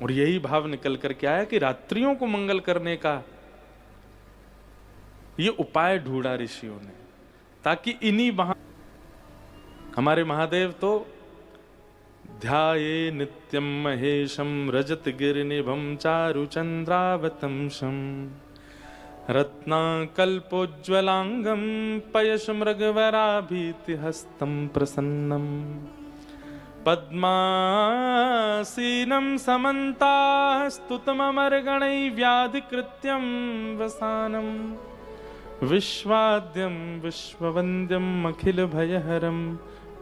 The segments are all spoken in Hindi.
और यही भाव निकल कर के आया कि रात्रियों को मंगल करने का ये उपाय ढूंढा ऋषियों ने, ताकि इन्हीं हमारे महादेव तो ध्याये नित्यम महेशम रजत गिरिनिभम चारु चंद्रावतंसम रत्नाकल्पोज्ज्वलांगम पयश मृगवराभीति हस्तं प्रसन्नम पद्मासीनं समन्तास्तुतममर्गणैः व्याधिकृत्यं वसानं विश्वाद्यं विश्ववन्द्यं अखिल भयहरं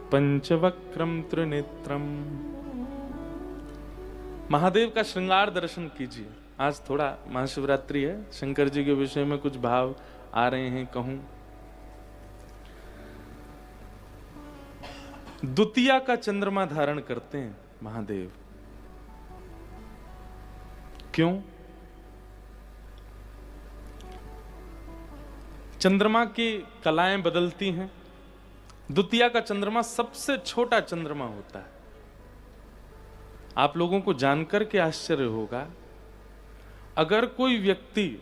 पंचवक्रम त्रिनेत्रम। महादेव का श्रृंगार दर्शन कीजिए। आज थोड़ा महाशिवरात्रि है, शंकर जी के विषय में कुछ भाव आ रहे हैं। कहूं द्वितीया का चंद्रमा धारण करते हैं महादेव। क्यों? चंद्रमा की कलाएं बदलती हैं। द्वितीया का चंद्रमा सबसे छोटा चंद्रमा होता है। आप लोगों को जानकर के आश्चर्य होगा, अगर कोई व्यक्ति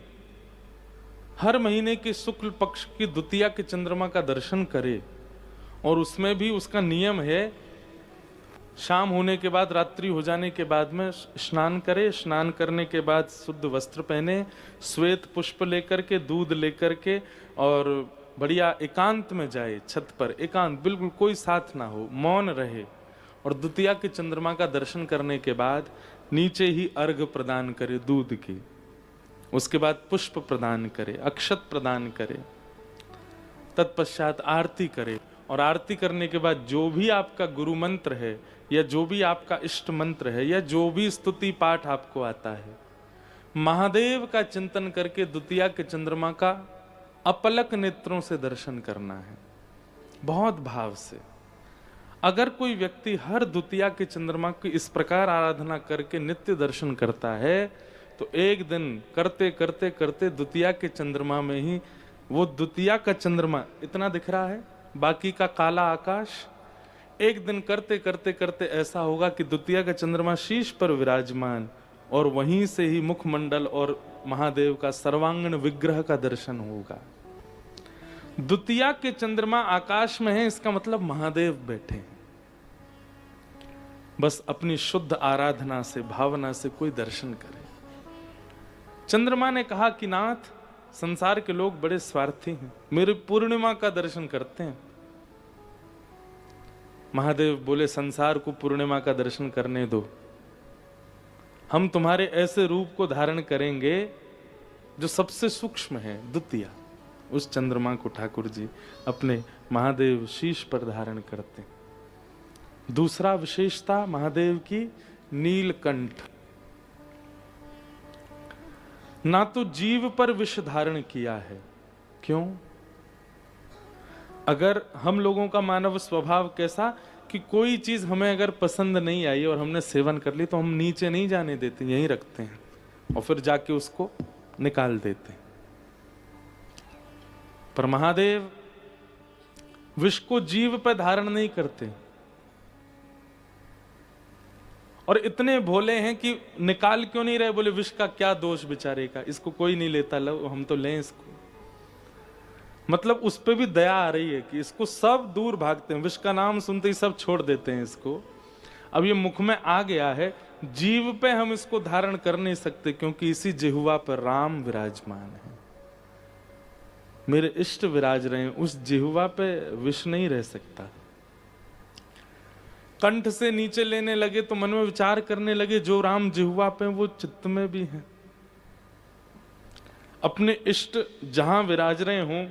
हर महीने के शुक्ल पक्ष की द्वितीया के चंद्रमा का दर्शन करे, और उसमें भी उसका नियम है शाम होने के बाद, रात्रि हो जाने के बाद में स्नान करे, स्नान करने के बाद शुद्ध वस्त्र पहने, श्वेत पुष्प लेकर के, दूध लेकर के, और बढ़िया एकांत में जाए, छत पर एकांत, बिल्कुल कोई साथ ना हो, मौन रहे, और द्वितीया के चंद्रमा का दर्शन करने के बाद नीचे ही अर्घ प्रदान करे दूध की, उसके बाद पुष्प प्रदान करे, अक्षत प्रदान करे, तत्पश्चात आरती करे, और आरती करने के बाद जो भी आपका गुरु मंत्र है, या जो भी आपका इष्ट मंत्र है, या जो भी स्तुति पाठ आपको आता है, महादेव का चिंतन करके द्वितीया के चंद्रमा का अपलक नेत्रों से दर्शन करना है, बहुत भाव से। अगर कोई व्यक्ति हर द्वितीया के चंद्रमा की इस प्रकार आराधना करके नित्य दर्शन करता है, तो एक दिन करते करते करते द्वितीया के चंद्रमा में ही वो द्वितीया का चंद्रमा इतना दिख रहा है, बाकी का काला आकाश, एक दिन करते करते करते ऐसा होगा कि द्वितीया का चंद्रमा शीश पर विराजमान, और वहीं से ही मुखमंडल और महादेव का सर्वांगण विग्रह का दर्शन होगा। द्वितीया के चंद्रमा आकाश में है, इसका मतलब महादेव बैठे हैं। बस अपनी शुद्ध आराधना से, भावना से कोई दर्शन करे। चंद्रमा ने कहा कि नाथ, संसार के लोग बड़े स्वार्थी हैं, मेरे पूर्णिमा का दर्शन करते हैं। महादेव बोले, संसार को पूर्णिमा का दर्शन करने दो, हम तुम्हारे ऐसे रूप को धारण करेंगे जो सबसे सूक्ष्म है, द्वितीया। उस चंद्रमा को ठाकुर जी अपने महादेव शीश पर धारण करते हैं। दूसरा विशेषता महादेव की नीलकंठ। ना तो जीव पर विष धारण किया है। क्यों? अगर हम लोगों का मानव स्वभाव कैसा कि कोई चीज हमें अगर पसंद नहीं आई और हमने सेवन कर ली, तो हम नीचे नहीं जाने देते, यहीं रखते हैं और फिर जाके उसको निकाल देते हैं। पर महादेव विष को जीव पर धारण नहीं करते, और इतने भोले हैं कि निकाल क्यों नहीं रहे? बोले विष का क्या दोष बेचारे का, इसको कोई नहीं लेता, लो हम तो लें इसको। मतलब उस पर भी दया आ रही है कि इसको सब दूर भागते हैं, विष का नाम सुनते ही सब छोड़ देते हैं इसको। अब ये मुख में आ गया है, जीव पे हम इसको धारण कर नहीं सकते, क्योंकि इसी जिह्वा पर राम विराजमान है, मेरे इष्ट विराज रहे हैं, उस जिह्वा पे विष नहीं रह सकता। कंठ से नीचे लेने लगे तो मन में विचार करने लगे, जो राम जिह्वा पे वो चित्त में भी है। अपने इष्ट जहां विराज रहे हों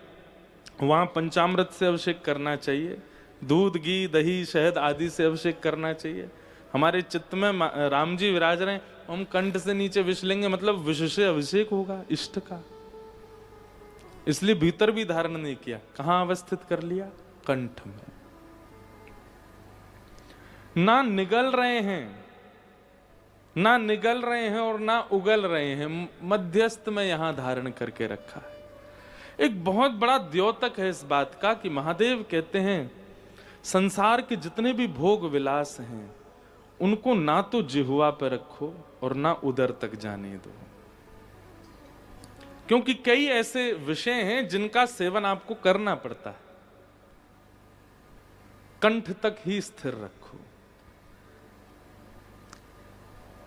वहां पंचामृत से अभिषेक करना चाहिए, दूध घी दही शहद आदि से अभिषेक करना चाहिए। हमारे चित्त में राम जी विराज रहे हैं, हम कंठ से नीचे विष लेंगे, मतलब विष से अभिषेक होगा इष्ट का। इसलिए भीतर भी धारण नहीं किया, कहां अवस्थित कर लिया? कंठ में। ना निगल रहे हैं, ना निगल रहे हैं और ना उगल रहे हैं, मध्यस्थ में यहां धारण करके रखा है। एक बहुत बड़ा द्योतक है इस बात का कि महादेव कहते हैं संसार के जितने भी भोग विलास हैं उनको ना तो जिह्वा पर रखो और ना उदर तक जाने दो, क्योंकि कई ऐसे विषय हैं जिनका सेवन आपको करना पड़ता है। कंठ तक ही स्थिर रखो,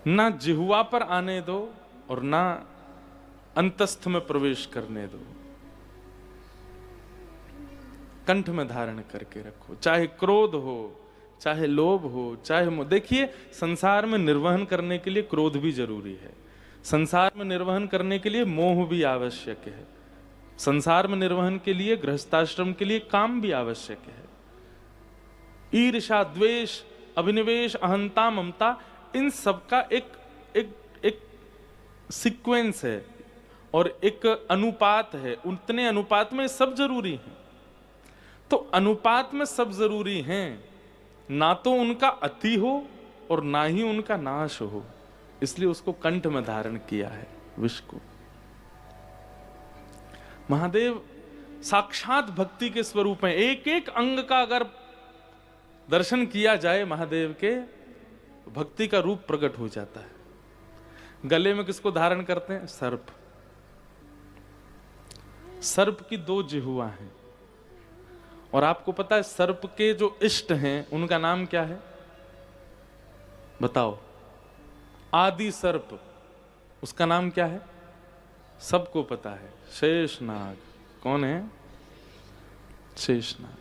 ना जिह्वा पर आने दो और ना अंतस्थ में प्रवेश करने दो। कंठ में धारण करके रखो, चाहे क्रोध हो, चाहे लोभ हो, चाहे मोह। देखिए, संसार में निर्वहन करने के लिए क्रोध भी जरूरी है, संसार में निर्वहन करने के लिए मोह भी आवश्यक है, संसार में निर्वहन के लिए गृहस्थाश्रम के लिए काम भी आवश्यक है। ईर्ष्या, द्वेष, अभिनिवेश, अहंता, ममता, इन सब का एक सीक्वेंस है और एक अनुपात है। उतने अनुपात में सब जरूरी है। तो अनुपात में सब जरूरी हैं, ना तो उनका अति हो और ना ही उनका नाश हो, इसलिए उसको कंठ में धारण किया है विष को। महादेव साक्षात भक्ति के स्वरूप हैं। एक एक अंग का अगर दर्शन किया जाए महादेव के, भक्ति का रूप प्रकट हो जाता है। गले में किसको धारण करते हैं? सर्प। सर्प की 2 जिह्वा हैं और आपको पता है सर्प के जो इष्ट हैं उनका नाम क्या है? बताओ। आदि सर्प, उसका नाम क्या है? सबको पता है, शेषनाग। कौन है? शेषनाग।